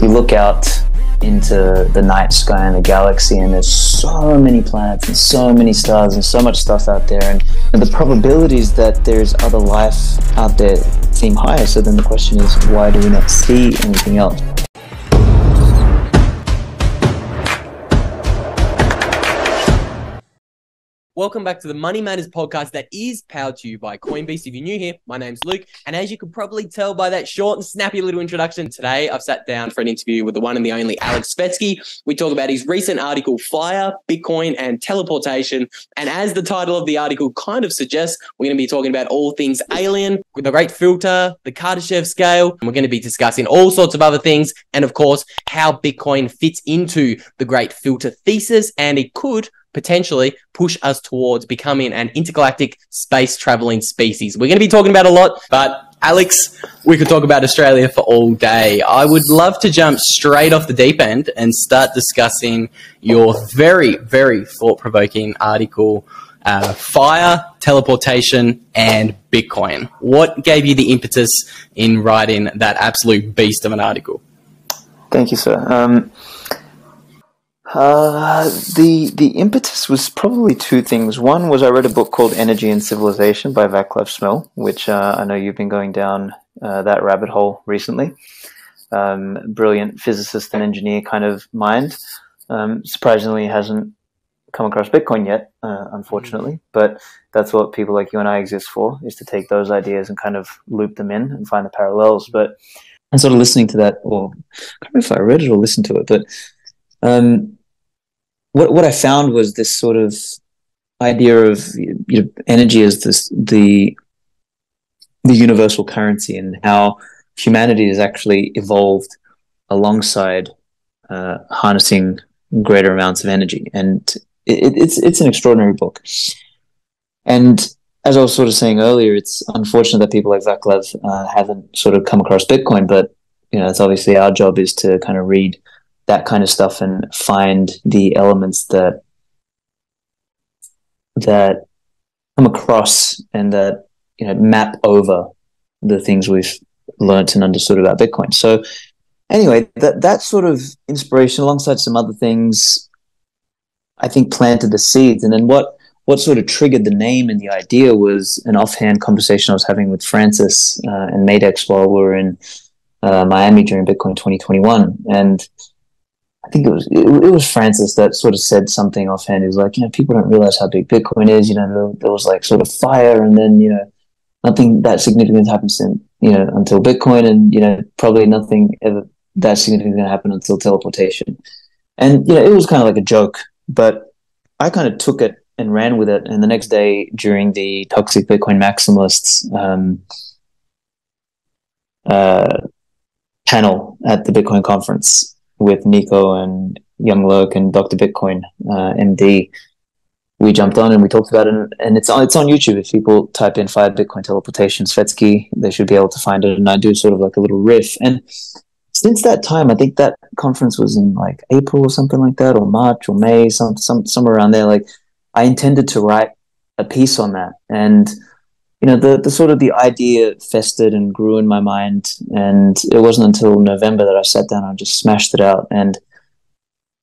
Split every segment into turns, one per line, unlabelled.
You look out into the night sky and the galaxy, and there's so many planets and so many stars and so much stuff out there, and the probabilities that there's other life out there seem higher. So then the question is, why do we not see anything else?
Welcome back to the Money Matters podcast that is powered to you by Coinbase. If you're new here, my name's Luke. And as you could probably tell by that short and snappy little introduction, today I've sat down for an interview with the one and the only Alex Svetski. We talk about his recent article, Fire, Bitcoin, and Teleportation. And as the title of the article kind of suggests, we're going to be talking about all things alien, with the Great Filter, the Kardashev scale. And we're going to be discussing all sorts of other things. And of course, how Bitcoin fits into the Great Filter thesis. And it could potentially push us towards becoming an intergalactic space traveling species. We're going to be talking about a lot, but Alex, we could talk about Australia for all day. I would love to jump straight off the deep end and start discussing your very, very thought-provoking article, Fire, Teleportation, and Bitcoin. What gave you the impetus in writing that absolute beast of an article?
Thank you, sir. The impetus was probably two things. One was I read a book called Energy and Civilization by Vaclav Smil, which I know you've been going down that rabbit hole recently. Brilliant physicist and engineer kind of mind. Surprisingly, hasn't come across Bitcoin yet, unfortunately. But that's what people like you and I exist for, is to take those ideas and kind of loop them in and find the parallels. But I'm sort of listening to that, or I can't remember if I read it or listened to it, but what I found was this sort of idea of energy as the universal currency, and how humanity has actually evolved alongside harnessing greater amounts of energy, and it's an extraordinary book. And as I was sort of saying earlier, it's unfortunate that people like Vaclav haven't sort of come across Bitcoin, but it's obviously our job is to kind of read that kind of stuff and find the elements that come across and that map over the things we've learnt and understood about Bitcoin. So anyway, that sort of inspiration, alongside some other things, I think planted the seeds. And then what sort of triggered the name and the idea was an offhand conversation I was having with Francis and Madex while we were in Miami during Bitcoin 2021, and I think it was Francis that sort of said something offhand. He was like, people don't realize how big Bitcoin is. There was like sort of fire, and then nothing that significant happens until Bitcoin, and probably nothing ever that significant going to happen until teleportation. And it was kind of like a joke, but I kind of took it and ran with it. And the next day, during the Toxic Bitcoin Maximalists panel at the Bitcoin conference with Nico and Young Lurk and Dr. Bitcoin, MD, we jumped on and we talked about it, and it's on YouTube. If people type in Fire, Bitcoin, Teleportation, Svetski, they should be able to find it. And I do sort of like a little riff. And since that time, I think that conference was in like April or something like that, or March or May, somewhere around there. Like, I intended to write a piece on that, and the sort of the idea festered and grew in my mind, and it wasn't until November that I sat down and just smashed it out. And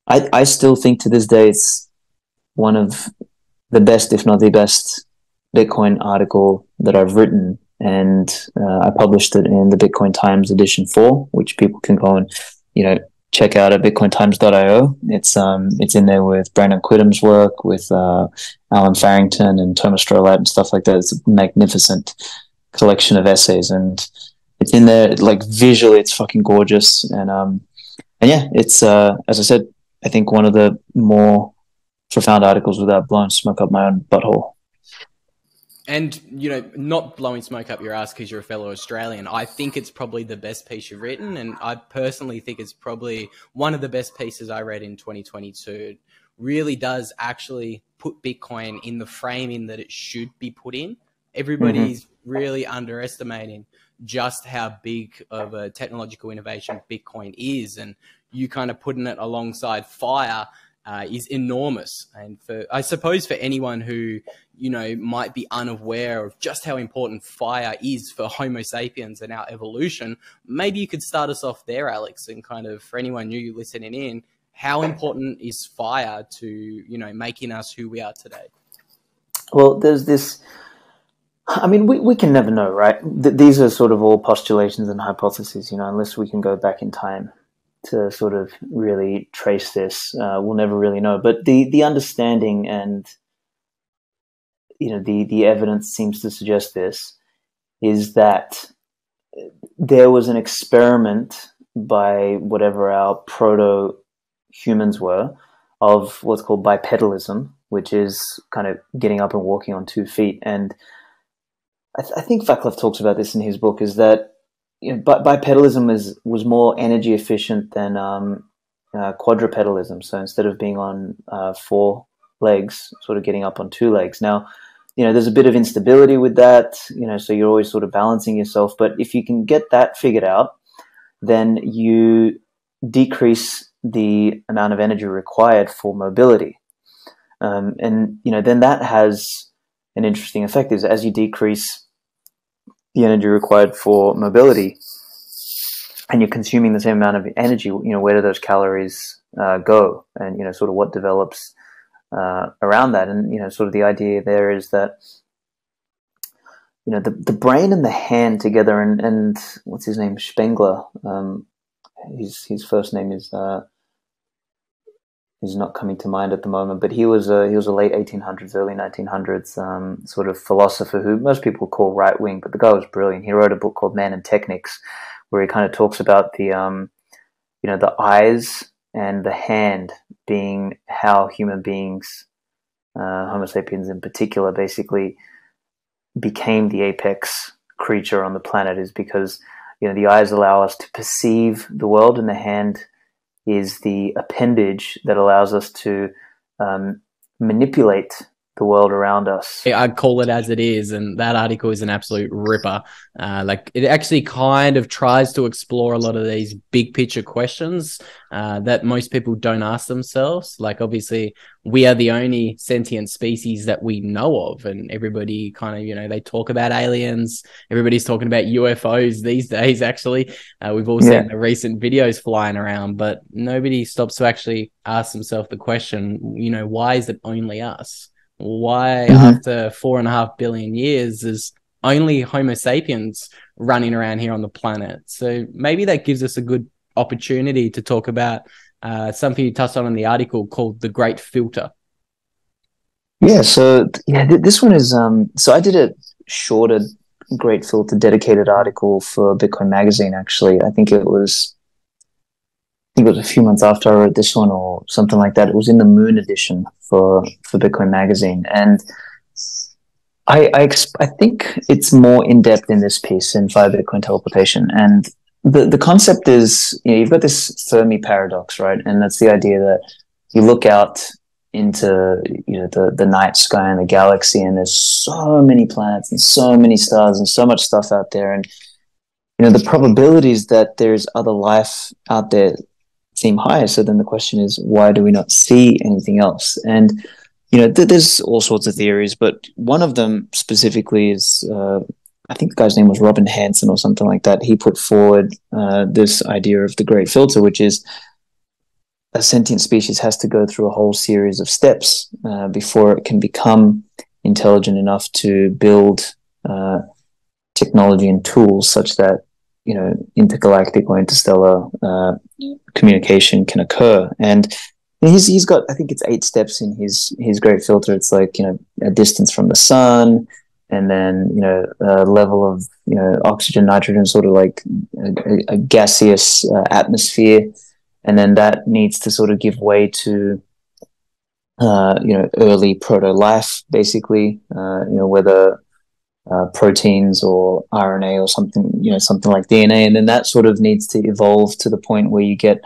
I still think to this day it's one of the best, if not the best, Bitcoin article that I've written. And I published it in the Bitcoin Times edition 4, which people can go and check out at bitcointimes.io. It's in there with Brandon Quittam's work, with Alan Farrington and Thomas Strolab and stuff like that. It's a magnificent collection of essays, and it's in there like visually, it's fucking gorgeous. And yeah, it's as I said, I think one of the more profound articles without blowing smoke up my own butthole.
And, not blowing smoke up your ass because you're a fellow Australian. I think it's probably the best piece you've written. And I personally think it's probably one of the best pieces I read in 2022. It really does actually put Bitcoin in the framing that it should be put in. Everybody's really underestimating just how big of a technological innovation Bitcoin is. And you kind of putting it alongside Fire is enormous. And I suppose for anyone who, might be unaware of just how important fire is for Homo sapiens and our evolution, maybe you could start us off there, Alex, and kind of, for anyone new listening in, how important is fire to, making us who we are today?
Well, there's this, I mean, we can never know, right? These are sort of all postulations and hypotheses, unless we can go back in time to sort of really trace this. We'll never really know. But the understanding and, the evidence seems to suggest this, is that there was an experiment by whatever our proto-humans were of what's called bipedalism, which is kind of getting up and walking on 2 feet. And I think Vaclav talks about this in his book, is that bipedalism was more energy efficient than quadrupedalism. So instead of being on 4 legs, sort of getting up on 2 legs. Now, there's a bit of instability with that, so you're always sort of balancing yourself. But if you can get that figured out, then you decrease the amount of energy required for mobility. And then that has an interesting effect, is as you decrease the energy required for mobility and you're consuming the same amount of energy, where do those calories go? And, sort of what develops around that. And, sort of the idea there is that, the brain and the hand together, and what's his name? Spengler. His first name is not coming to mind at the moment, but he was a late 1800s, early 1900s sort of philosopher who most people call right wing, but the guy was brilliant. He wrote a book called Man and Technics, where he kind of talks about the the eyes and the hand being how human beings, Homo sapiens in particular, basically became the apex creature on the planet, is because the eyes allow us to perceive the world, and the hand is the appendage that allows us to manipulate the world around us.
I'd call it as it is, and that article is an absolute ripper. It actually kind of tries to explore a lot of these big picture questions that most people don't ask themselves. Like, obviously, we are the only sentient species that we know of, and everybody kind of, they talk about aliens. Everybody's talking about UFOs these days, actually. We've all seen the recent videos flying around, but nobody stops to actually ask themselves the question, why is it only us? Why, after 4.5 billion years, is only Homo sapiens running around here on the planet? So maybe that gives us a good opportunity to talk about something you touched on in the article called the Great Filter.
Yeah, so this one is so I did a shorter Great Filter dedicated article for Bitcoin Magazine. Actually, I think it was a few months after I wrote this one or something like that. It was in the Moon edition for Bitcoin Magazine. And I think it's more in-depth in this piece in Fire Bitcoin Teleportation. And the concept is, you've got this Fermi paradox, right? And that's the idea that you look out into, the night sky and the galaxy, and there's so many planets and so many stars and so much stuff out there. And, the probabilities that there's other life out there seem higher. So then the question is, why do we not see anything else? And there's all sorts of theories, but one of them specifically is I think the guy's name was Robin Hanson or something like that. He put forward this idea of the Great Filter, which is a sentient species has to go through a whole series of steps before it can become intelligent enough to build technology and tools such that intergalactic or interstellar communication can occur. And he's got, I think it's 8 steps in his Great Filter. It's like, a distance from the sun, and then, a level of, oxygen, nitrogen, sort of like a gaseous atmosphere. And then that needs to sort of give way to, early proto-life, basically, whether proteins or RNA or something, something like DNA. And then that sort of needs to evolve to the point where you get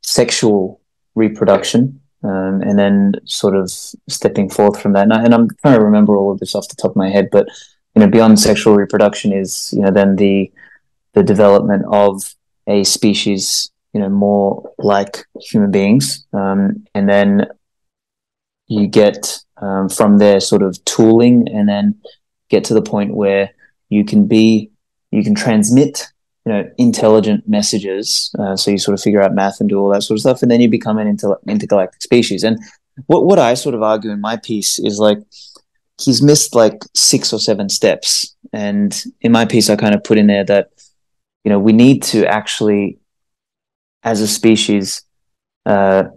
sexual reproduction, and then sort of stepping forth from that. And I'm trying to remember all of this off the top of my head, but, beyond sexual reproduction is, then the development of a species, more like human beings. And then you get from there sort of tooling, and then get to the point where you can transmit, intelligent messages. So you sort of figure out math and do all that sort of stuff, and then you become an intergalactic species. And what I sort of argue in my piece is like, he's missed like 6 or 7 steps. And in my piece, I kind of put in there that, we need to actually, as a species, kind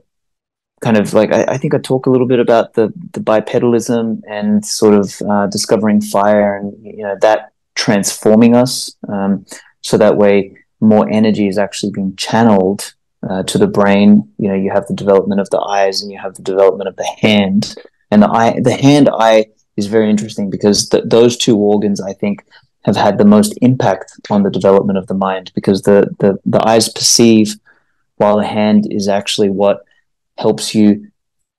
of like, I think I talk a little bit about the bipedalism and sort of discovering fire, and, that transforming us. So that way more energy is actually being channeled to the brain. You have the development of the eyes, and you have the development of the hand. And the hand-eye is very interesting, because those 2 organs, I think, have had the most impact on the development of the mind, because the eyes perceive, while the hand is actually what helps you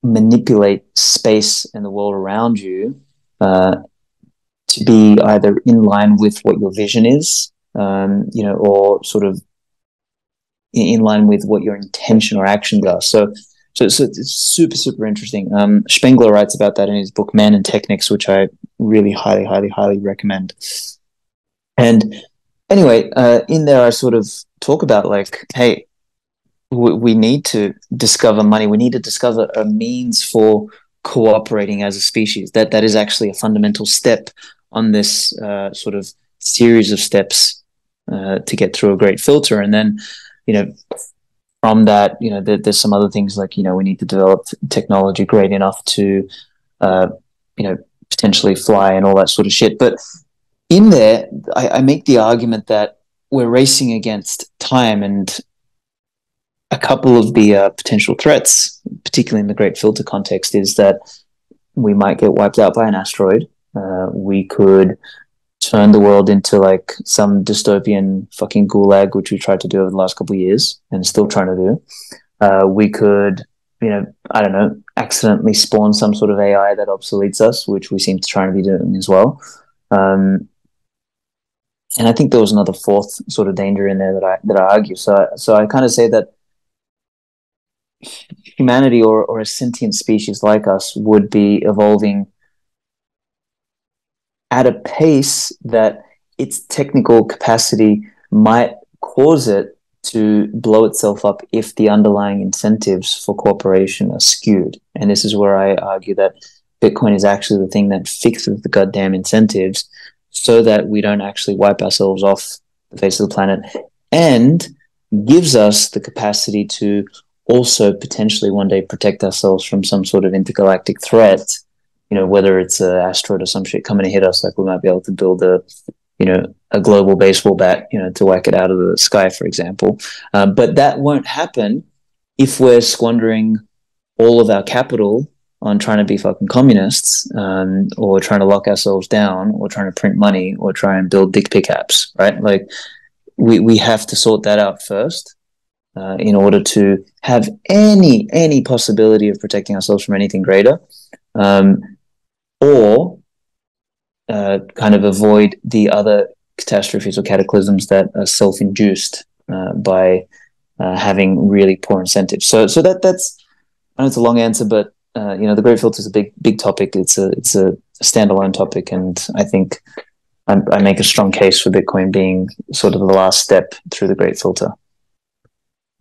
manipulate space and the world around you to be either in line with what your vision is, or sort of in line with what your intention or actions are. So it's super, super interesting. Spengler writes about that in his book Man and Technics, which I really highly, highly, highly recommend. And anyway, in there I sort of talk about like, hey, we need to discover money. We need to discover a means for cooperating as a species. That is actually a fundamental step on this sort of series of steps to get through a great filter. And then, from that, there's some other things like, we need to develop technology great enough to, potentially fly and all that sort of shit. But in there, I make the argument that we're racing against time, and a couple of the potential threats, particularly in the Great Filter context, is that we might get wiped out by an asteroid. We could turn the world into like some dystopian fucking gulag, which we tried to do over the last couple of years and still trying to do. We could, I don't know, accidentally spawn some sort of AI that obsoletes us, which we seem to try to be doing as well. And I think there was another 4th sort of danger in there that I argue. So I kind of say that humanity or a sentient species like us would be evolving at a pace that its technical capacity might cause it to blow itself up if the underlying incentives for cooperation are skewed. And this is where I argue that Bitcoin is actually the thing that fixes the goddamn incentives, so that we don't actually wipe ourselves off the face of the planet, and gives us the capacity to also potentially one day protect ourselves from some sort of intergalactic threat, whether it's an asteroid or some shit coming to hit us. Like, we might be able to build a global baseball bat, to whack it out of the sky, for example. But that won't happen if we're squandering all of our capital on trying to be fucking communists, or trying to lock ourselves down, or trying to print money, or try and build dick pic apps, right? Like, we have to sort that out first. In order to have any possibility of protecting ourselves from anything greater, or kind of avoid the other catastrophes or cataclysms that are self-induced by having really poor incentives. So that's, I know it's a long answer, but the Great Filter is a big topic. It's a standalone topic, and I think I make a strong case for Bitcoin being sort of the last step through the Great Filter.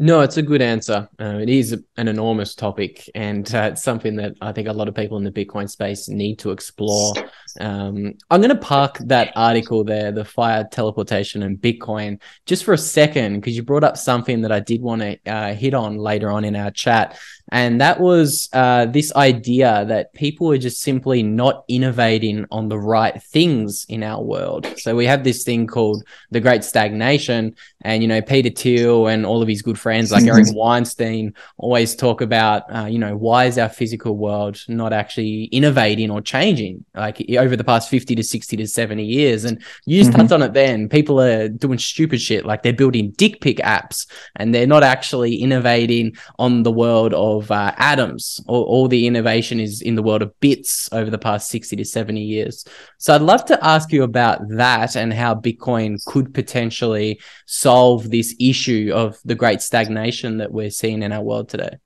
No, it's a good answer. It is an enormous topic, and it's something that I think a lot of people in the Bitcoin space need to explore. I'm going to park that article there, the fire, teleportation, and Bitcoin, just for a second, because you brought up something that I did want to hit on later on in our chat. And that was this idea that people are just simply not innovating on the right things in our world. So we have this thing called the Great Stagnation, and, Peter Thiel and all of his good friends like Eric Weinstein always talk about, why is our physical world not actually innovating or changing? Like, over the past 50 to 60 to 70 years. And you just touched on it then. People are doing stupid shit, like they're building dick pic apps, and they're not actually innovating on the world of atoms. All the innovation is in the world of bits over the past 60 to 70 years. So I'd love to ask you about that and how Bitcoin could potentially solve this issue of the great stagnation that we're seeing in our world today.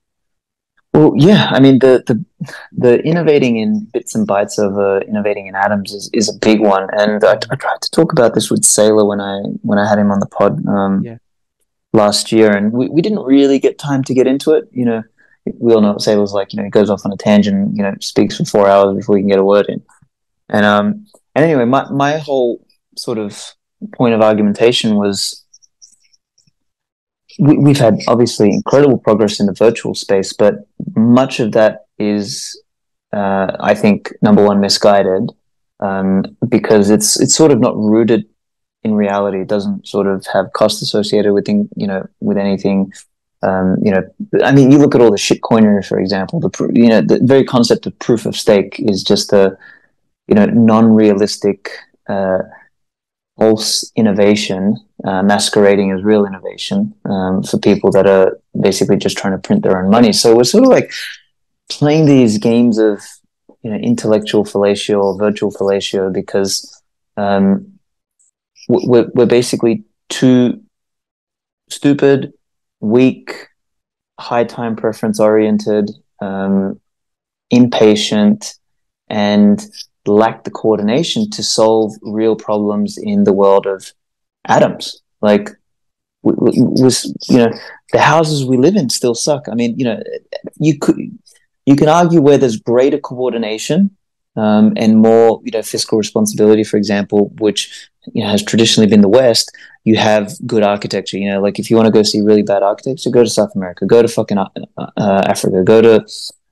Well, yeah, I mean the innovating in bits and bytes over innovating in atoms is a big one, and I tried to talk about this with Saylor when I had him on the pod last year, and we didn't really get time to get into it. You know, we all know what Saylor's like. You know, he goes off on a tangent. You know, speaks for 4 hours before he can get a word in, and anyway, my whole sort of point of argumentation was, we've had obviously incredible progress in the virtual space, but much of that is, I think, number one, misguided, because it's sort of not rooted in reality. It doesn't sort of have cost associated with with anything. I mean, you look at all the shitcoinery, for example. The very concept of proof of stake is just a non-realistic, false innovation masquerading as real innovation for people that are basically just trying to print their own money. So we're sort of like playing these games of intellectual fellatio or virtual fellatio because we're basically too stupid, weak, high time preference oriented, impatient, and lack the coordination to solve real problems in the world of atoms. Like, the houses we live in still suck. I mean, you can argue where there's greater coordination and more, fiscal responsibility, for example, which has traditionally been the West. You have good architecture. Like if you want to go see really bad architecture, go to South America, go to fucking Africa, go to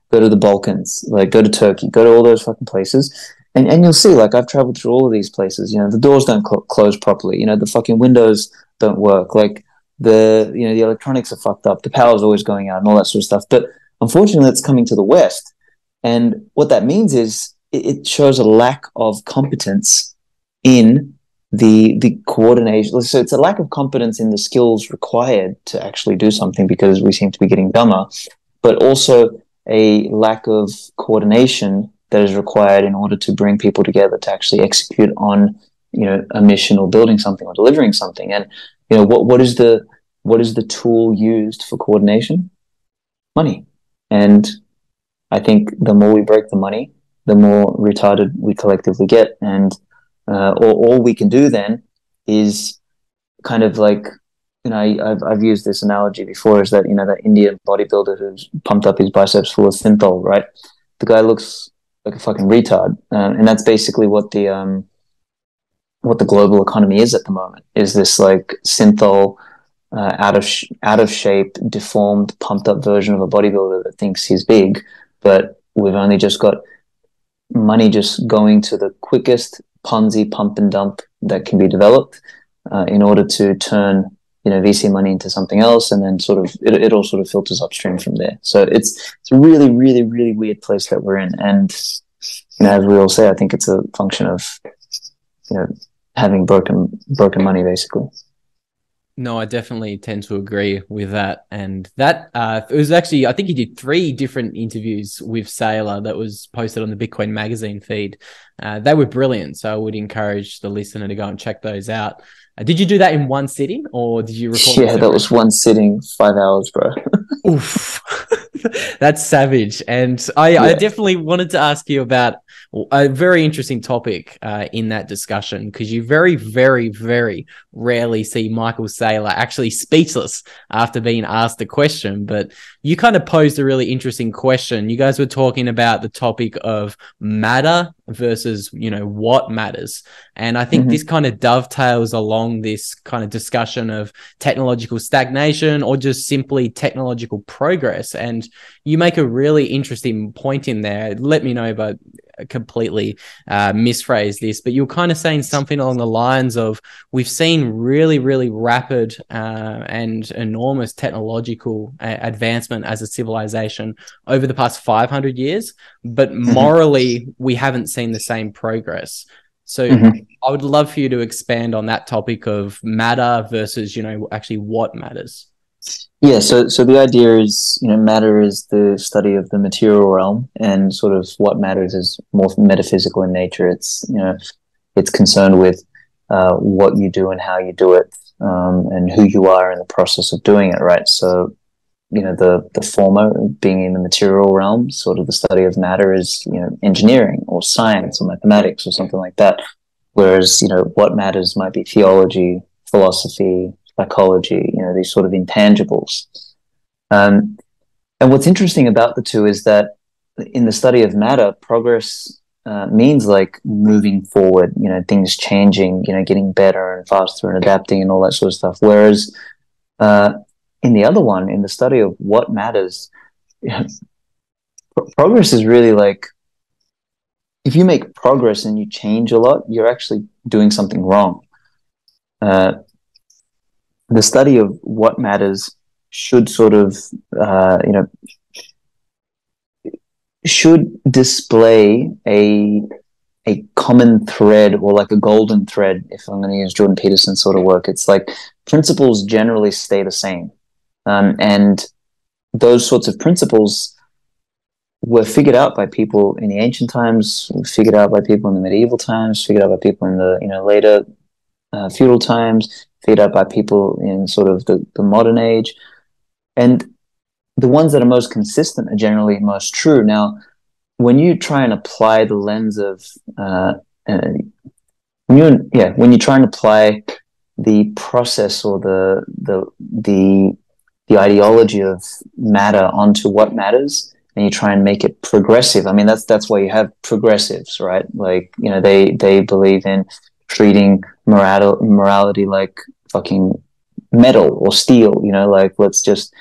the Balkans, like go to Turkey, go to all those fucking places. And you'll see, like, I've traveled through all of these places, the doors don't close properly, the fucking windows don't work, like the electronics are fucked up, the power's always going out and all that sort of stuff. But unfortunately, it's coming to the West. And what that means is it shows a lack of competence in the coordination. So it's a lack of competence in the skills required to actually do something, because we seem to be getting dumber, but also a lack of coordination that is required in order to bring people together to actually execute on, a mission or building something or delivering something. And, what is the tool used for coordination? Money. And I think the more we break the money, the more retarded we collectively get. And all we can do then is kind of like, I've used this analogy before, is that, that Indian bodybuilder who's pumped up his biceps full of synthol, right? The guy looks like a fucking retard, and that's basically what the global economy is at the moment. Is this like synthol, out of shape, deformed, pumped up version of a bodybuilder that thinks he's big, but we've only just got money just going to the quickest Ponzi pump and dump that can be developed in order to turn VC money into something else, and then sort of it all sort of filters upstream from there. So it's a really, really, really weird place that we're in, and as we all say, I think it's a function of having broken money, basically.
No, I definitely tend to agree with that. And that it was actually, I think he did 3 different interviews with Saylor that was posted on the Bitcoin magazine feed. They were brilliant. So I would encourage the listener to go and check those out. Did you do that in one sitting, or did you record?
Yeah, that was one sitting, 5 hours, bro.
Oof. That's savage. And I definitely wanted to ask you about a very interesting topic in that discussion, because you very, very, very rarely see Michael Saylor actually speechless after being asked a question. But you kind of posed a really interesting question. You guys were talking about the topic of matter versus, what matters. And I think this kind of dovetails along this kind of discussion of technological stagnation or just simply technological progress. And you make a really interesting point in there. Let me know, but completely misphrase this, but you're kind of saying something along the lines of we've seen really, really rapid and enormous technological advancement as a civilization over the past 500 years, but morally we haven't seen the same progress. So I would love for you to expand on that topic of matter versus, actually what matters.
Yeah, so the idea is, matter is the study of the material realm, and sort of what matters is more metaphysical in nature. It's, it's concerned with what you do and how you do it, and who you are in the process of doing it, right? So, the former being in the material realm, sort of the study of matter is, engineering or science or mathematics or something like that. Whereas, what matters might be theology, philosophy, psychology, these sort of intangibles. And what's interesting about the two is that in the study of matter, progress means like moving forward, things changing, getting better and faster and adapting and all that sort of stuff. Whereas in the other one, in the study of what matters, progress is really like, if you make progress and you change a lot, you're actually doing something wrong. The study of what matters should sort of, should display a common thread, or like a golden thread, if I'm going to use Jordan Peterson's sort of work. It's like principles generally stay the same. And those sorts of principles were figured out by people in the ancient times, figured out by people in the medieval times, figured out by people in the later feudal times, figured out by people in sort of the modern age. And the ones that are most consistent are generally most true. Now, when you try and apply the lens of when you try and apply the process or the ideology of matter onto what matters, and you try and make it progressive. I mean, that's why you have progressives, right? Like, they believe in treating morality like fucking metal or steel, like let's just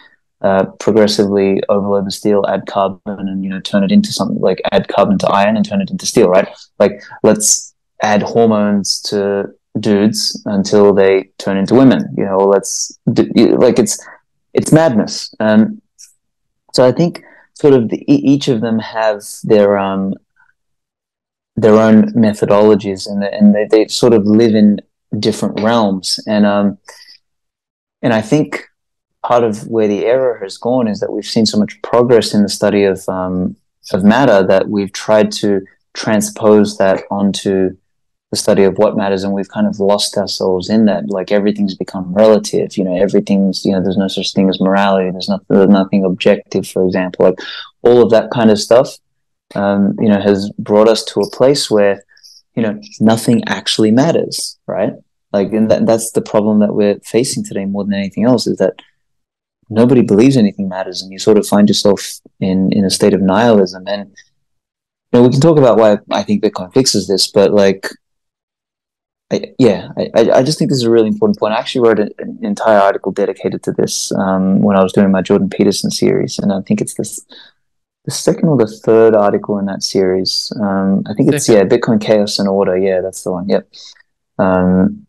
progressively overload the steel, add carbon, and turn it into something, like add carbon to iron and turn it into steel, right? Like, let's add hormones to dudes until they turn into women, or let's like, it's madness. So I think sort of each of them have their own methodologies, and they sort of live in different realms. And I think part of where the error has gone is that we've seen so much progress in the study of matter that we've tried to transpose that onto the study of what matters, and we've kind of lost ourselves in that. Like, everything's become relative, everything's, there's no such thing as morality, there's nothing objective, for example. Like, all of that kind of stuff has brought us to a place where nothing actually matters, right? Like, and that's the problem that we're facing today more than anything else, is that nobody believes anything matters, and you sort of find yourself in a state of nihilism. And we can talk about why I think Bitcoin fixes this, but like, I just think this is a really important point. I actually wrote an entire article dedicated to this when I was doing my Jordan Peterson series, and I think it's the second or the third article in that series. I think it's Bitcoin Chaos and Order. Yeah, that's the one. Yep.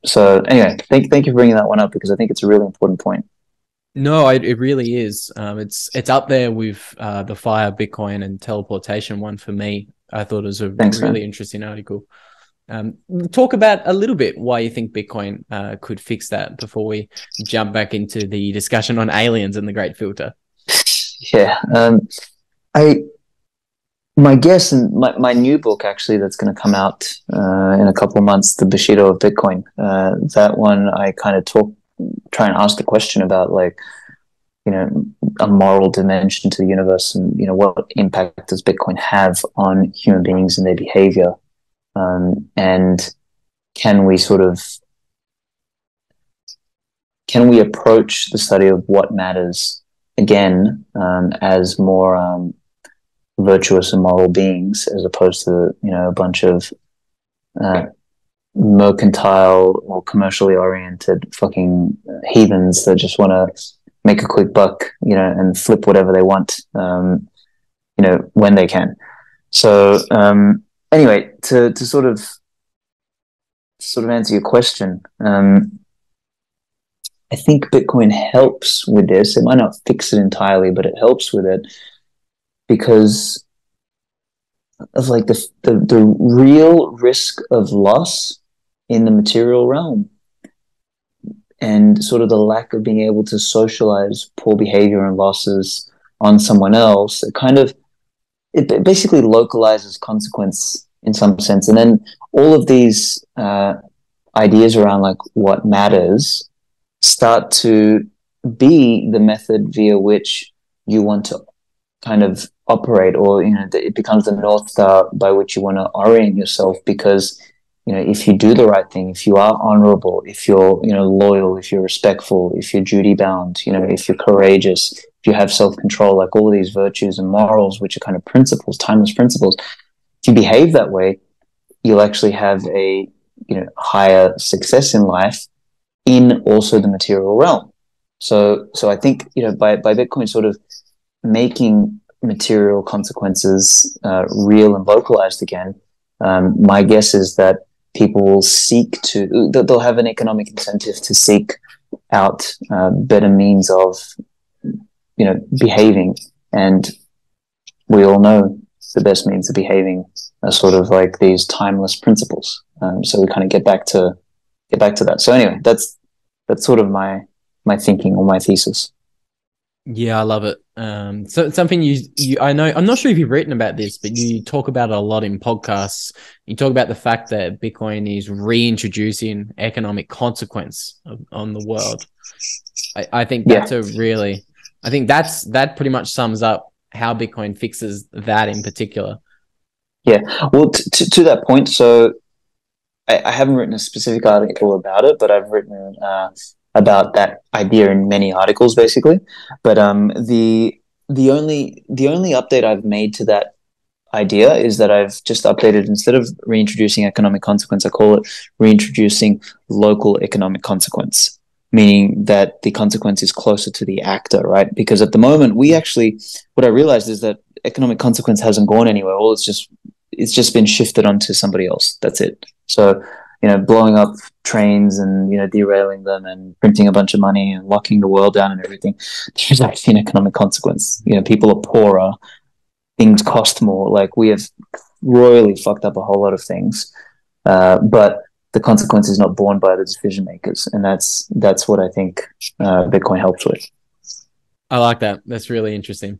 So anyway, thank you for bringing that one up, because I think it's a really important point.
No, it really is. It's up there with the Fire, Bitcoin, and Teleportation one for me. I thought it was a really interesting article. Talk about a little bit why you think Bitcoin could fix that before we jump back into the discussion on aliens and the Great Filter.
Yeah. My guess, and my new book actually that's going to come out in a couple of months, The Bushido of Bitcoin. That one I kind of try and ask the question about, like, a moral dimension to the universe, and what impact does Bitcoin have on human beings and their behavior, and can we approach the study of what matters again as more virtuous and moral beings, as opposed to a bunch of mercantile or commercially oriented fucking heathens that just want to make a quick buck, and flip whatever they want, when they can. So anyway, to sort of answer your question, I think Bitcoin helps with this. It might not fix it entirely, but it helps with it because of like the real risk of loss in the material realm and sort of the lack of being able to socialize poor behavior and losses on someone else. It basically localizes consequence in some sense, and then all of these ideas around like what matters start to be the method via which you want to kind of operate, or it becomes the north star by which you want to orient yourself. Because if you do the right thing, if you are honorable, if you're loyal, if you're respectful, if you're duty bound, if you're courageous, if you have self-control, like all of these virtues and morals, which are kind of principles, timeless principles, if you behave that way, you'll actually have a higher success in life in also the material realm. So I think by Bitcoin sort of making material consequences real and localized again, my guess is that people will they'll have an economic incentive to seek out better means of behaving. And we all know the best means of behaving are sort of like these timeless principles. So we kind of get back to that. So anyway, that's sort of my thinking or my thesis.
Yeah, I love it. So something you I know, I'm not sure if you've written about this, but you talk about it a lot in podcasts. You talk about the fact that Bitcoin is reintroducing economic consequence on the world. I think that's that pretty much sums up how Bitcoin fixes that in particular.
Yeah. Well, to that point, so I haven't written a specific article about it, but I've written about that idea in many articles, basically. But the only update I've made to that idea is that I've just updated, instead of reintroducing economic consequence, I call it reintroducing local economic consequence, meaning that the consequence is closer to the actor, right? Because at the moment, what I realized is that economic consequence hasn't gone anywhere. It's just been shifted onto somebody else. That's it. So, blowing up trains and, derailing them and printing a bunch of money and locking the world down and everything, there's actually an economic consequence. People are poorer, things cost more. Like, we have royally fucked up a whole lot of things. But the consequence is not borne by the decision makers. And that's what I think Bitcoin helps with.
I like that. That's really interesting.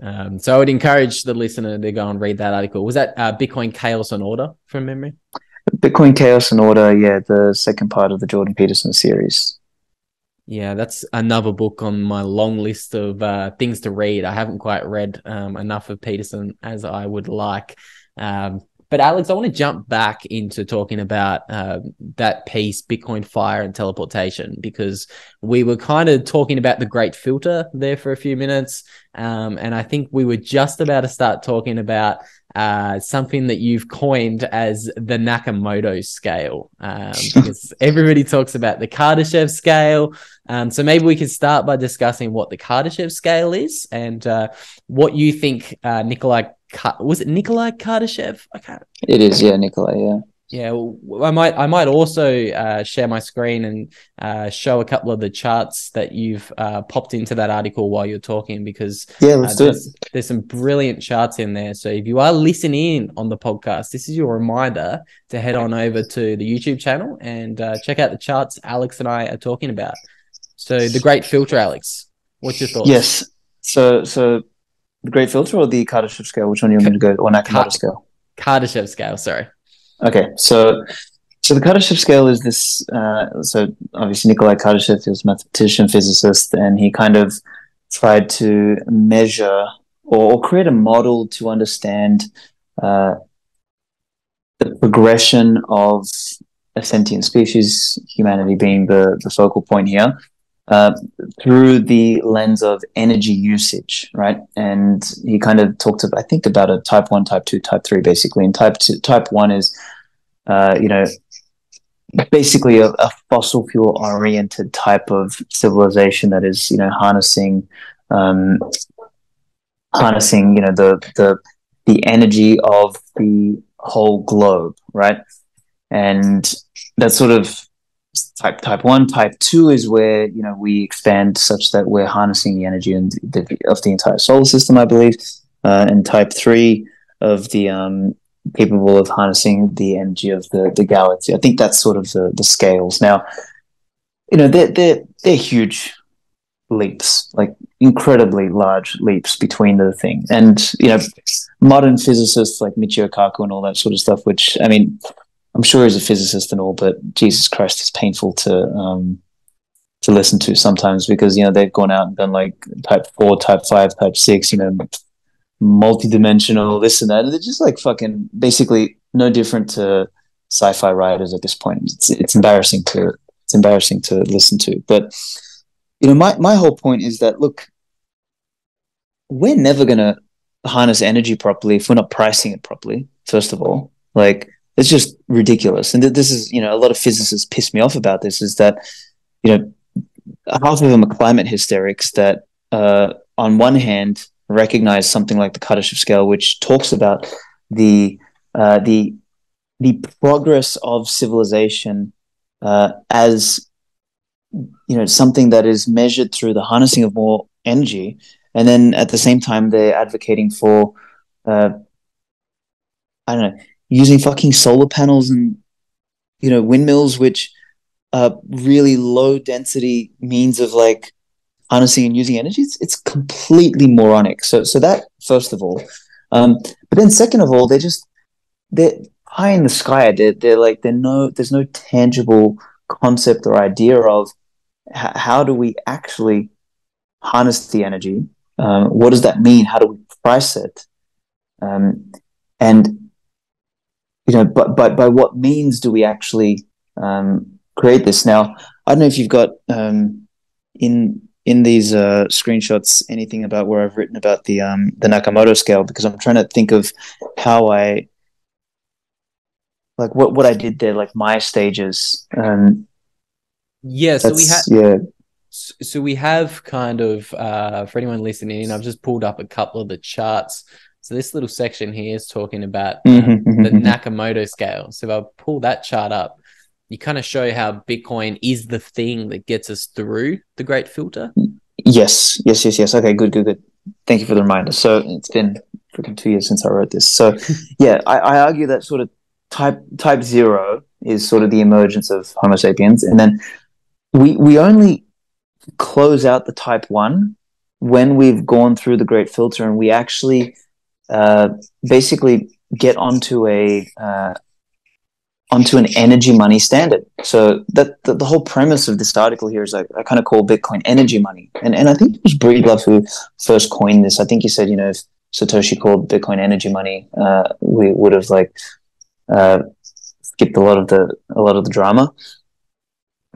So I would encourage the listener to go and read that article. Was that Bitcoin Chaos and Order from memory?
Bitcoin Chaos and Order, yeah, the second part of the Jordan Peterson series.
Yeah, that's another book on my long list of things to read. I haven't quite read enough of Peterson as I would like. But Alex, I want to jump back into talking about that piece, Bitcoin Fire and Teleportation, because we were kind of talking about the Great Filter there for a few minutes. And I think we were just about to start talking about something that you've coined as the Nakamoto scale, because everybody talks about the Kardashev scale. So maybe we could start by discussing what the Kardashev scale is and what you think was it Nikolai Kardashev? Okay.
It is, yeah, Nikolai, yeah.
Yeah, well, I might also share my screen and show a couple of the charts that you've popped into that article while you're talking, because
let's do it.
There's some brilliant charts in there. So if you are listening in on the podcast, this is your reminder to head on over to the YouTube channel and check out the charts Alex and I are talking about. So the Great Filter, Alex, what's your thoughts?
Yes. So the Great Filter or the Kardashev scale? Which one do you want me to go? Or Nakamoto scale?
Kardashev scale, sorry.
Okay, so the Kardashev scale is this. So obviously Nikolai Kardashev is a mathematician, physicist, and he kind of tried to measure or create a model to understand the progression of a sentient species, humanity being the focal point here, through the lens of energy usage, right? And he kind of talked about, I think, about a type 1, type 2, type 3, basically. And type 1 is, basically a fossil fuel oriented type of civilization that is, harnessing, the energy of the whole globe, right? And that's sort of type one. Type two is where we expand such that we're harnessing the energy of the entire solar system, I believe. And type three of the capable of harnessing the energy of the galaxy. I think that's sort of the scales. Now, they're huge leaps, like incredibly large leaps between the thing. And modern physicists like Michio Kaku and all that sort of stuff, which, I mean, I'm sure he's a physicist and all, but Jesus Christ, it's painful to listen to sometimes, because they've gone out and done like type 4, type 5, type 6, multi-dimensional, this and that. And they're just like fucking basically no different to sci-fi writers at this point. It's embarrassing to listen to. But my whole point is that, look, we're never gonna harness energy properly if we're not pricing it properly. First of all, like, it's just ridiculous. And this is, a lot of physicists piss me off about this, is that, half of them are climate hysterics that, on one hand, recognize something like the Kardashev scale, which talks about the progress of civilization as something that is measured through the harnessing of more energy, and then at the same time they're advocating for I don't know, using fucking solar panels and windmills, which are really low density means of like harnessing and using energy. It's completely moronic. So that, first of all, but then second of all, they're high in the sky. There's no tangible concept or idea of how do we actually harness the energy. What does that mean? How do we price it? And but by what means do we actually create this? Now, I don't know if you've got in these screenshots anything about where I've written about the Nakamoto scale, because I'm trying to think of how I like what I did there, like my stages.
So we have kind of for anyone listening in, I've just pulled up a couple of the charts. So this little section here is talking about the Nakamoto scale. So if I pull that chart up, you kind of show how Bitcoin is the thing that gets us through the Great Filter.
Yes. Okay, good. Thank you for the reminder. So it's been freaking 2 years since I wrote this. So yeah, I argue that sort of type 0 is sort of the emergence of Homo sapiens, and then we only close out the type 1 when we've gone through the Great Filter and we actually basically get onto an energy money standard. So that the whole premise of this article here is I kind of call Bitcoin energy money, and I think it was Breedlove who first coined this. I think he said, if Satoshi called Bitcoin energy money, we would have skipped a lot of the drama.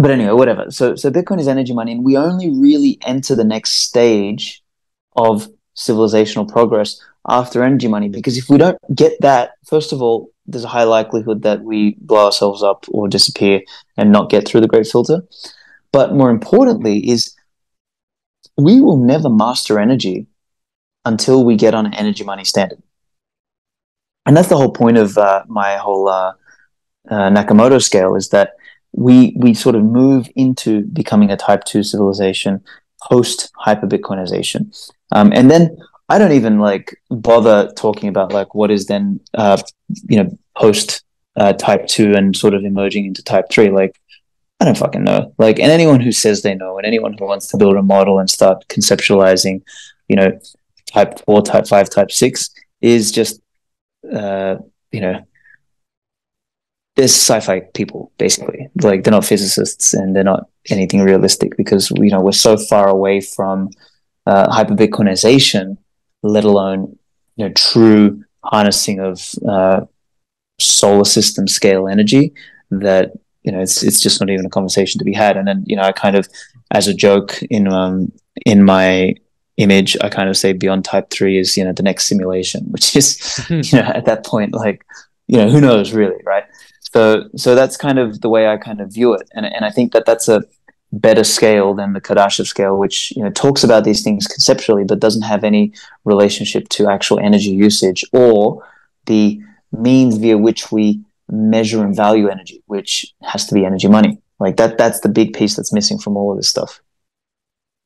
But anyway, whatever. So Bitcoin is energy money, and we only really enter the next stage of civilizational progress after energy money, because if we don't get that, first of all, there's a high likelihood that we blow ourselves up or disappear and not get through the Great Filter. But more importantly is we will never master energy until we get on an energy money standard. And that's the whole point of my whole Nakamoto scale, is that we sort of move into becoming a type 2 civilization post hyper-Bitcoinization. And then I don't even bother talking about what is then post type 2 and sort of emerging into type 3. I don't fucking know. And anyone who says they know, and anyone who wants to build a model and start conceptualizing, type 4, type 5, type 6 is just they're sci-fi people, basically. They're not physicists and they're not anything realistic, because we're so far away from hyper-Bitcoinization, let alone true harnessing of solar system scale energy, that it's just not even a conversation to be had. And then I kind of, as a joke in my image, I kind of say beyond type 3 is the next simulation, which is at that point who knows really, right? So that's kind of the way I kind of view it, and I think that that's a better scale than the Kardashev scale, which talks about these things conceptually but doesn't have any relationship to actual energy usage or the means via which we measure and value energy, which has to be energy money. Like that's the big piece that's missing from all of this stuff.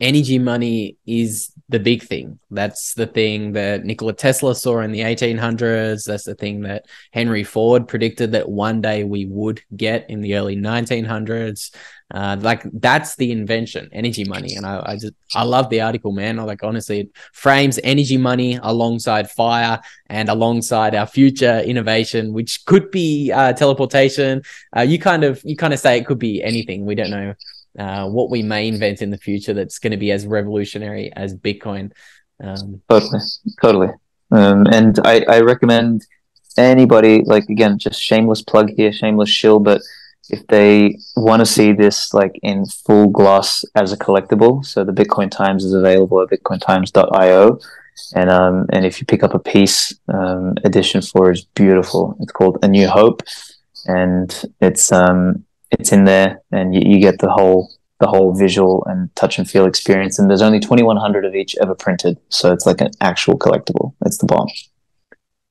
Energy money is the big thing. That's the thing that Nikola Tesla saw in the 1800s. That's the thing that Henry Ford predicted that one day we would get in the early 1900s. Like that's the invention, energy money. And I love the article, man. Like, honestly, it frames energy money alongside fire and alongside our future innovation, which could be teleportation. You kind of say it could be anything. We don't know what we may invent in the future that's going to be as revolutionary as Bitcoin.
Totally. And I recommend anybody, like, again, just shameless plug here, shameless shill, but if they want to see this like in full gloss as a collectible, so the Bitcoin Times is available at bitcointimes.io. And if you pick up a piece, edition 4 is beautiful. It's called A New Hope, and it's in there, and you get the whole visual and touch and feel experience. And there's only 2,100 of each ever printed, so it's like an actual collectible. It's the bomb.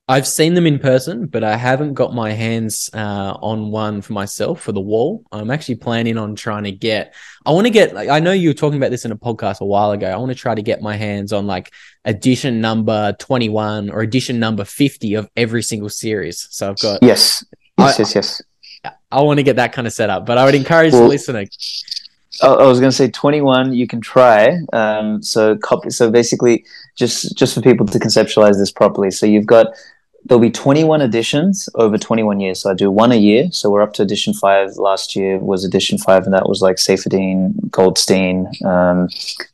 I've seen them in person, but I haven't got my hands on one for myself for the wall. I'm actually planning on trying to get. I know you were talking about this in a podcast a while ago. I want to try to get my hands on like edition number 21 or edition number 50 of every single series. So I've got
yes.
I want to get that kind of set up, but I would encourage the listener.
I was going to say 21. You can try. So basically, just for people to conceptualize this properly. So there'll be 21 editions over 21 years. So I do one a year. So we're up to edition 5. Last year was edition 5, and that was like Saifedean, Goldstein,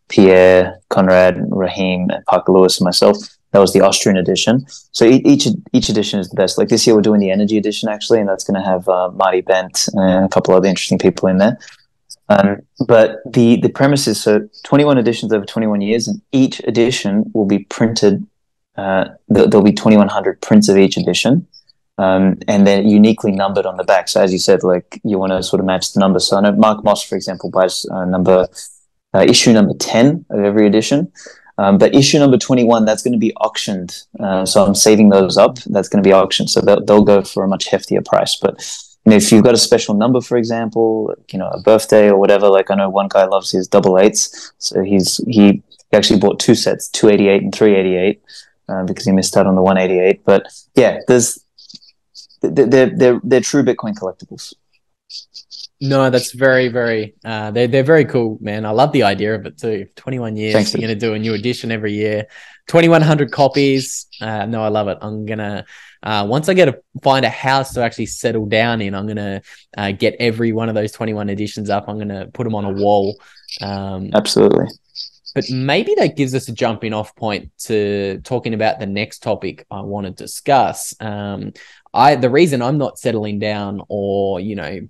Pierre, Conrad, Raheem, and Parker Lewis, and myself. That was the Austrian edition. So each edition is the best. Like this year, we're doing the Energy edition actually, and that's going to have Marty Bent and a couple other interesting people in there. But the premise is, so 21 editions over 21 years, and each edition will be printed. There'll be 2,100 prints of each edition, and they're uniquely numbered on the back. So as you said, like you want to sort of match the number. So I know Mark Moss, for example, buys issue number 10 of every edition. But issue number 21, that's going to be auctioned. So I'm saving those up. That's going to be auctioned. So they'll go for a much heftier price. But if you've got a special number, for example, a birthday or whatever, like I know one guy loves his 88s. So he actually bought 2 sets, 288 and 388, because he missed out on the 188. But yeah, they're true Bitcoin collectibles.
No, that's very, very, they're very cool, man. I love the idea of it too. 21 years,
Thanks,
you're going to do a new edition every year, 2,100 copies. No, I love it. I'm going to, once I find a house to actually settle down in, I'm going to get every one of those 21 editions up. I'm going to put them on a wall.
Absolutely.
But maybe that gives us a jumping off point to talking about the next topic I want to discuss. The reason I'm not settling down or,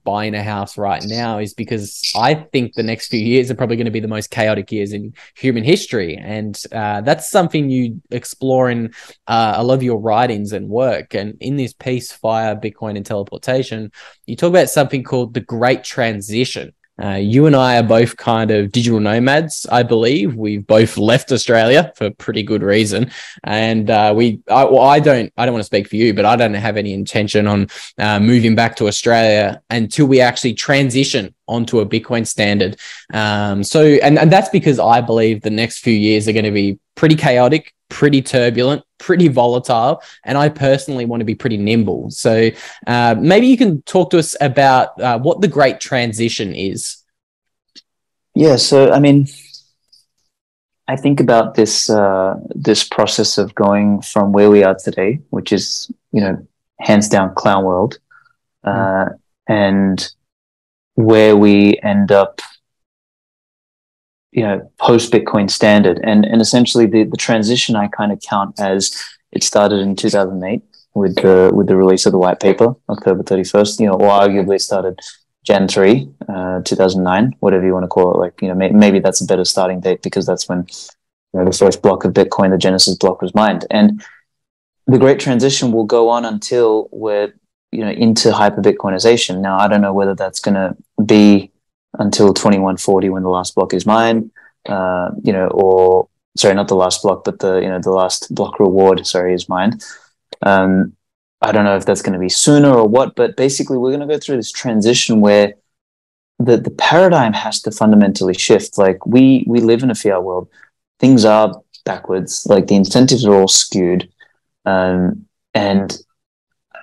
buying a house right now is because I think the next few years are probably going to be the most chaotic years in human history. And that's something you explore in a lot of your writings and work. And in this piece, Fire, Bitcoin and Teleportation, you talk about something called the Great Transition. You and I are both kind of digital nomads, I believe. We've both left Australia for pretty good reason. And I don't want to speak for you, but I don't have any intention on moving back to Australia until we actually transition onto a Bitcoin standard. And that's because I believe the next few years are going to be pretty chaotic, pretty turbulent, pretty volatile, and I personally want to be pretty nimble. So maybe you can talk to us about what the Great Transition is.
Yeah, so I mean, I think about this process of going from where we are today, which is hands down clown world, and where we end up post Bitcoin standard, and essentially the transition I kind of count as it started in 2008 with the release of the white paper, October 31st, or arguably it started Jan 3, 2009, whatever you want to call it. Like, maybe that's a better starting date because that's when the first block of Bitcoin, the Genesis block, was mined. And the Great Transition will go on until we're into hyper Bitcoinization. Now, I don't know whether that's going to be until 2140 when the last block is mined, or sorry, not the last block, but the last block reward, is mined. I don't know if that's going to be sooner or what, but basically we're going to go through this transition where the paradigm has to fundamentally shift. Like we live in a fiat world. Things are backwards. Like the incentives are all skewed. And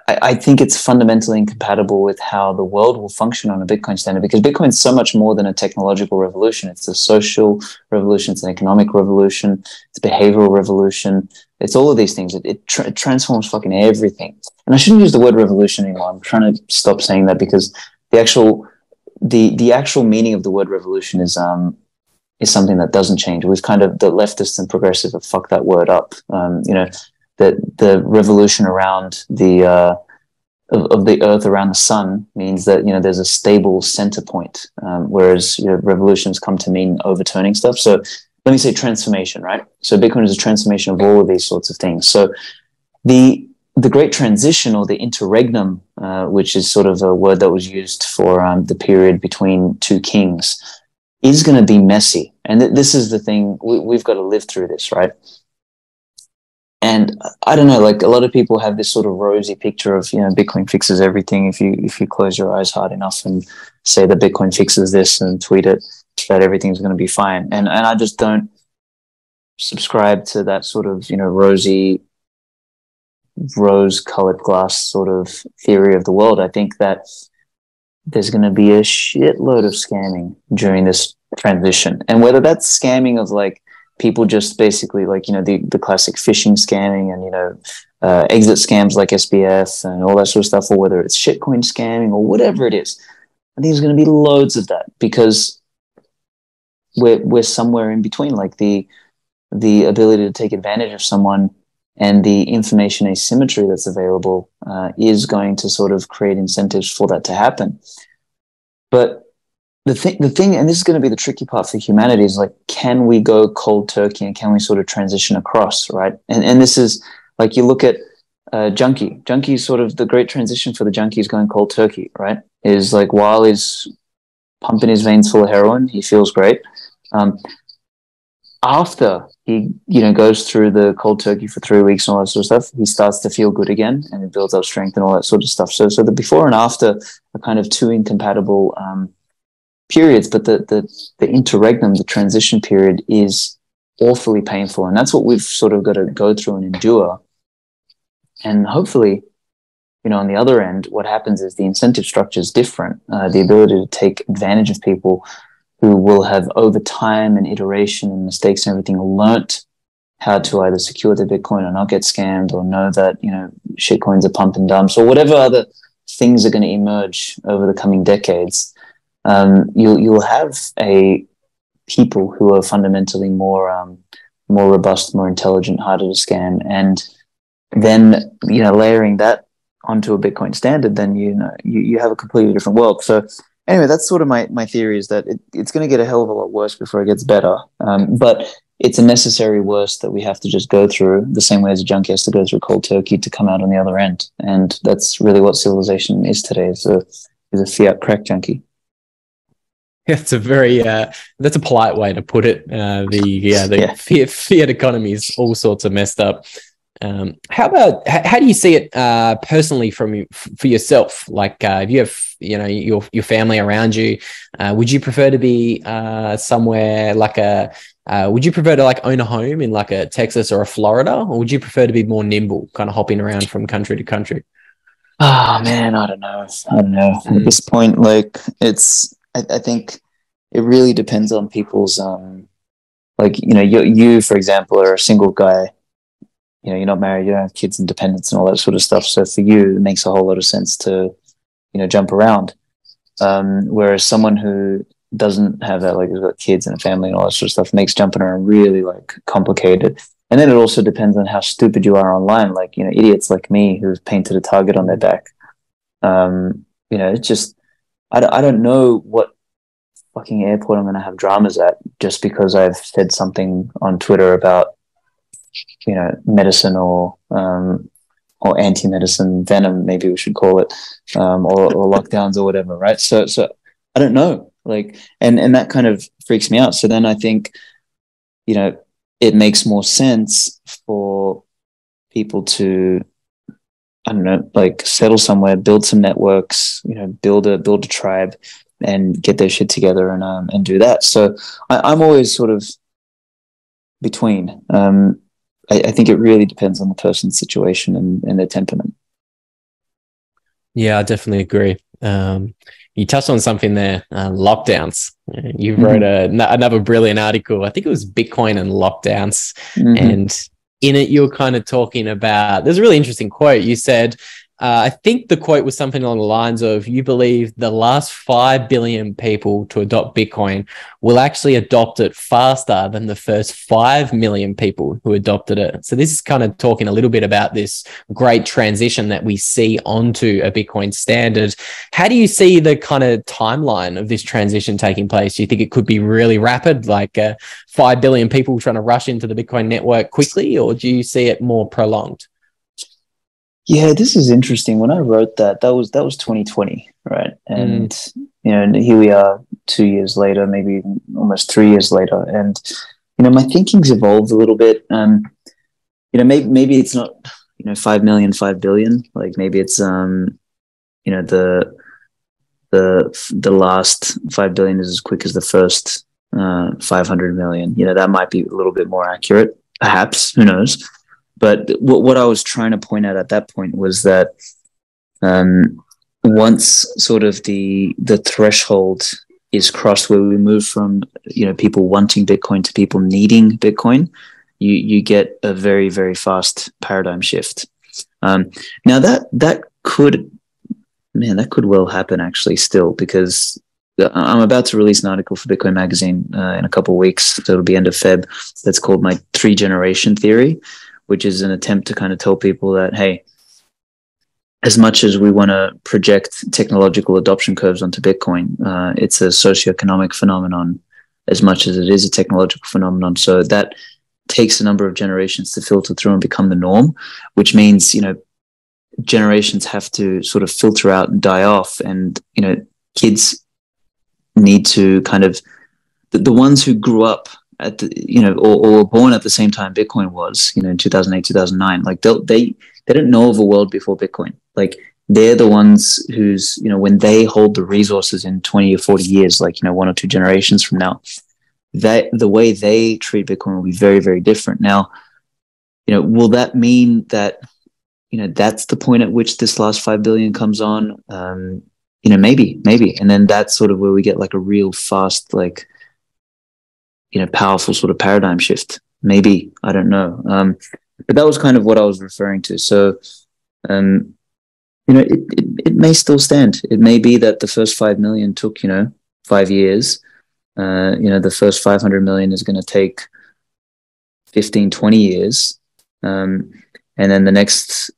I think it's fundamentally incompatible with how the world will function on a Bitcoin standard, because Bitcoin is so much more than a technological revolution. It's a social revolution. It's an economic revolution. It's a behavioral revolution. It's all of these things. It transforms fucking everything. And I shouldn't use the word revolution anymore. I'm trying to stop saying that, because the actual meaning of the word revolution is something that doesn't change. We've kind of, the leftists and progressive have fucked that word up. That the revolution around the of the Earth around the sun means that there's a stable center point, whereas revolutions come to mean overturning stuff. So let me say transformation, right? So Bitcoin is a transformation of all of these sorts of things. So the Great Transition, or the interregnum, which is sort of a word that was used for the period between two kings, is going to be messy, and this is the thing, we've got to live through this, right? And I don't know, like a lot of people have this sort of rosy picture of, Bitcoin fixes everything. If you close your eyes hard enough and say that Bitcoin fixes this and tweet it, that everything's going to be fine. And I just don't subscribe to that sort of, rosy, rose-colored glass sort of theory of the world. I think that there's going to be a shitload of scamming during this transition. And whether that's scamming of like, people just basically like, the classic phishing scamming and, exit scams like SBF and all that sort of stuff, or whether it's shitcoin scamming or whatever it is. I think there's going to be loads of that, because we're somewhere in between, like the ability to take advantage of someone and the information asymmetry that's available is going to sort of create incentives for that to happen. But the thing, and this is going to be the tricky part for humanity, is like, can we go cold turkey and can we sort of transition across, right? And this is like, you look at Junkie. Junkie is sort of the great transition for the junkie is going cold turkey, right? Is like, while he's pumping his veins full of heroin, he feels great. After he, goes through the cold turkey for 3 weeks and all that sort of stuff, he starts to feel good again and it builds up strength and all that sort of stuff. So the before and after are kind of two incompatible periods, but the interregnum, the transition period, is awfully painful, and that's what we've sort of got to go through and endure. And hopefully, on the other end, what happens is the incentive structure is different. The ability to take advantage of people who will have, over time and iteration and mistakes and everything, learnt how to either secure their Bitcoin or not get scammed, or know that shitcoins are pump and dumps, or whatever other things are going to emerge over the coming decades. You'll have people who are fundamentally more robust, more intelligent, harder to scam, and then layering that onto a Bitcoin standard, then you have a completely different world. So anyway, that's sort of my theory, is that it's going to get a hell of a lot worse before it gets better. But it's a necessary worse that we have to just go through, the same way as a junkie has to go through cold turkey to come out on the other end. And that's really what civilization is today. Is a fiat crack junkie.
It's a very that's a polite way to put it. Fiat economy is all sorts of messed up. How do you see it personally for yourself? Like, if you have your family around you, would you prefer to be somewhere like would you prefer to like own a home in like a Texas or a Florida, or would you prefer to be more nimble, kind of hopping around from country to country?
Oh man, I don't know. At this point, like, I think it really depends on people's like, you for example are a single guy, you're not married, you don't have kids and dependents and all that sort of stuff, so for you it makes a whole lot of sense to jump around, whereas someone who doesn't have that, like, has got kids and a family and all that sort of stuff, makes jumping around really like complicated. And then it also depends on how stupid you are online, like idiots like me who've painted a target on their back. It's just, I don't know what fucking airport I'm going to have dramas at just because I've said something on Twitter about medicine or anti-medicine venom, maybe we should call it, or lockdowns or whatever, right? So I don't know, like, and that kind of freaks me out. So then I think it makes more sense for people to I don't know, like settle somewhere, build some networks, build a tribe, and get their shit together and do that. So I'm always sort of between. I think it really depends on the person's situation and their temperament.
Yeah, I definitely agree. You touched on something there, lockdowns. You wrote another brilliant article. I think it was Bitcoin and lockdowns. And in it, you were kind of talking about, there's a really interesting quote. You said, I think the quote was something along the lines of, you believe the last 5 billion people to adopt Bitcoin will actually adopt it faster than the first 5 million people who adopted it. So this is kind of talking a little bit about this great transition that we see onto a Bitcoin standard. How do you see the kind of timeline of this transition taking place? Do you think it could be really rapid, like 5 billion people trying to rush into the Bitcoin network quickly, or do you see it more prolonged?
Yeah, this is interesting. When I wrote that was 2020, right? And and here we are 2 years later, maybe almost 3 years later, and my thinking's evolved a little bit. Maybe it's not 5 million, 5 billion. Like maybe it's the last 5 billion is as quick as the first 500 million. That might be a little bit more accurate, perhaps. Who knows? But what I was trying to point out at that point was that once sort of the threshold is crossed, where we move from people wanting Bitcoin to people needing Bitcoin, you get a very, very fast paradigm shift. Now that could well happen actually still, because I'm about to release an article for Bitcoin Magazine in a couple of weeks. So it'll be end of Feb. That's called my 3-generation theory, which is an attempt to kind of tell people that, hey, as much as we want to project technological adoption curves onto Bitcoin, it's a socioeconomic phenomenon as much as it is a technological phenomenon. So that takes a number of generations to filter through and become the norm, which means, generations have to sort of filter out and die off. And, kids need to kind of, the ones who grew up at the, or were born at the same time Bitcoin was, in 2008, 2009, like they didn't know of a world before Bitcoin. Like they're the ones who's, when they hold the resources in 20 or 40 years, like, 1 or 2 generations from now, that the way they treat Bitcoin will be very, very different. Now, will that mean that, that's the point at which this last 5 billion comes on? Maybe. And then that's sort of where we get like a real fast, like, powerful sort of paradigm shift. Maybe, I don't know. But that was kind of what I was referring to. So, it may still stand. It may be that the first 5 million took, 5 years. The first 500 million is going to take 15, 20 years. And then the next,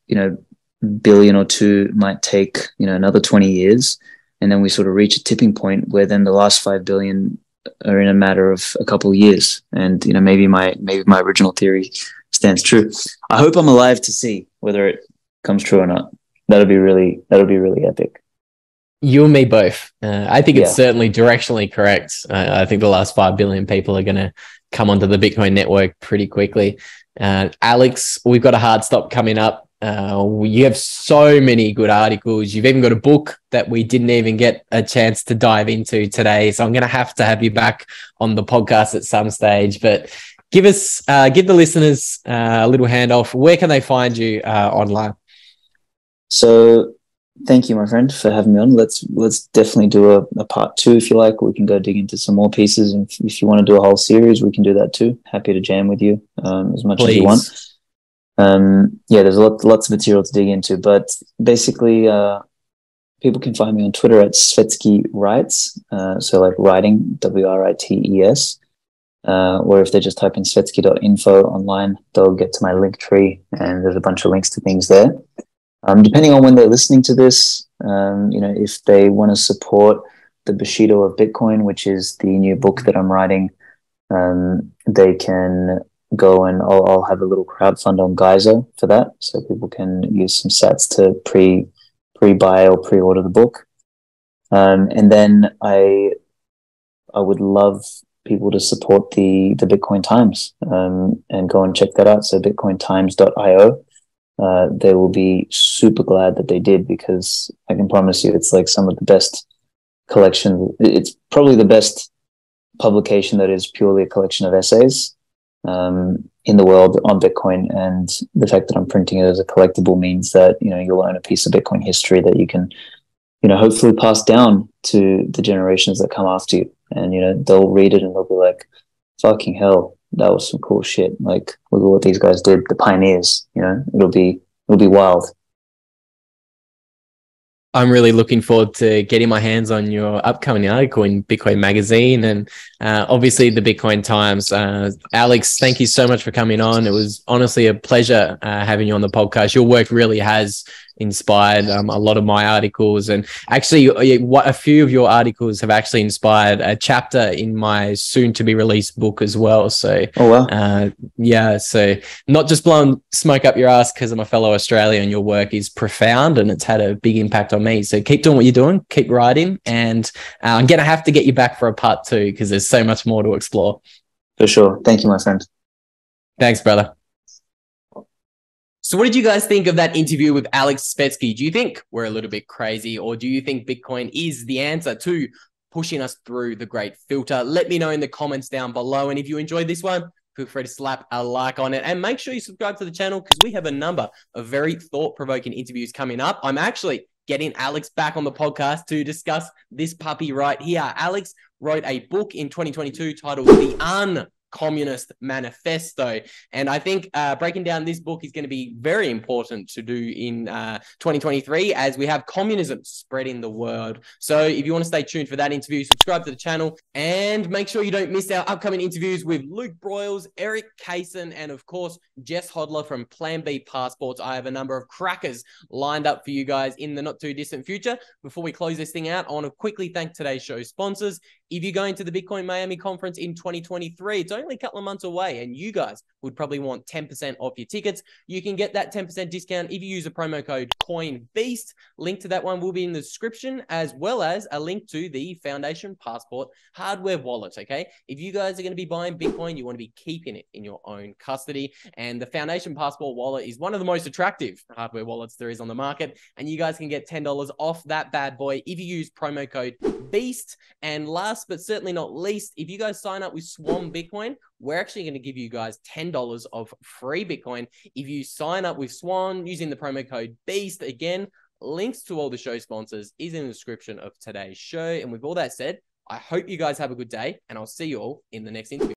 billion or two might take, another 20 years. And then we sort of reach a tipping point where then the last 5 billion are in a matter of a couple of years. And, maybe my original theory stands true. I hope I'm alive to see whether it comes true or not. That'll be really epic.
You and me both. I think it's certainly directionally correct. I think the last 5 billion people are going to come onto the Bitcoin network pretty quickly. Alex, we've got a hard stop coming up. You have so many good articles. You've even got a book that we didn't even get a chance to dive into today. So I'm going to have you back on the podcast at some stage. But give the listeners a little handoff. Where can they find you online?
So thank you, my friend, for having me on. Let's definitely do a part 2 if you like. We can go dig into some more pieces. And if you want to do a whole series, we can do that too. Happy to jam with you as much as you want. There's lots of material to dig into, but basically people can find me on Twitter at Svetsky Writes, so like writing, WRITES, or if they just type in svetsky.info online, they'll get to my link tree, and there's a bunch of links to things there. Depending on when they're listening to this, if they want to support the Bushido of Bitcoin, which is the new book that I'm writing, they can go and I'll have a little crowdfund on Geyser for that, so people can use some sats to pre-buy or pre-order the book. And then I would love people to support the Bitcoin Times and go and check that out. So bitcointimes.io. they will be super glad that they did, because I can promise you it's like some of the best collection. It's probably the best publication that is purely a collection of essays in the world on Bitcoin. And the fact that I'm printing it as a collectible means that, you'll own a piece of Bitcoin history that you can, hopefully pass down to the generations that come after you. And, they'll read it and they'll be like, fucking hell, that was some cool shit. Like, look at what these guys did, the pioneers, it'll be wild.
I'm really looking forward to getting my hands on your upcoming article in Bitcoin Magazine and obviously the Bitcoin Times. Alex, thank you so much for coming on. It was honestly a pleasure having you on the podcast. Your work really has inspired a lot of my articles, and actually a few of your articles have actually inspired a chapter in my soon to be released book as well. So yeah, so not just blowing smoke up your ass because I'm a fellow Australian. Your work is profound and it's had a big impact on me. So keep doing what you're doing, keep writing, and I'm gonna have to get you back for a part 2 because there's so much more to explore.
For sure. Thank you, my friend.
Thanks, brother. So what did you guys think of that interview with Alex Svetski? Do you think we're a little bit crazy, or do you think Bitcoin is the answer to pushing us through the great filter? Let me know in the comments down below. And if you enjoyed this one, feel free to slap a like on it, and make sure you subscribe to the channel because we have a number of very thought-provoking interviews coming up. I'm actually getting Alex back on the podcast to discuss this puppy right here. Alex wrote a book in 2022 titled The Communist Manifesto, and I think breaking down this book is going to be very important to do in 2023 as we have communism spreading the world. So if you want to stay tuned for that interview, subscribe to the channel and make sure you don't miss our upcoming interviews with Luke Broyles, Eric Kaysen, and of course Jess Hodler from Plan B Passports. I have a number of crackers lined up for you guys in the not too distant future. Before we close this thing out, I want to quickly thank today's show sponsors. If you're going to the Bitcoin Miami conference in 2023, it's only a couple of months away, and you guys would probably want 10% off your tickets. You can get that 10% discount if you use a promo code COINBEAST. Link to that one will be in the description, as well as a link to the Foundation Passport hardware wallet, okay? If you guys are going to be buying Bitcoin, you want to be keeping it in your own custody, and the Foundation Passport wallet is one of the most attractive hardware wallets there is on the market, and you guys can get $10 off that bad boy if you use promo code BEAST. And last but certainly not least, if you guys sign up with Swan Bitcoin, we're actually going to give you guys $10 of free Bitcoin if you sign up with Swan using the promo code BEAST. Again, links to all the show sponsors is in the description of today's show. And with all that said, I hope you guys have a good day, and I'll see you all in the next interview.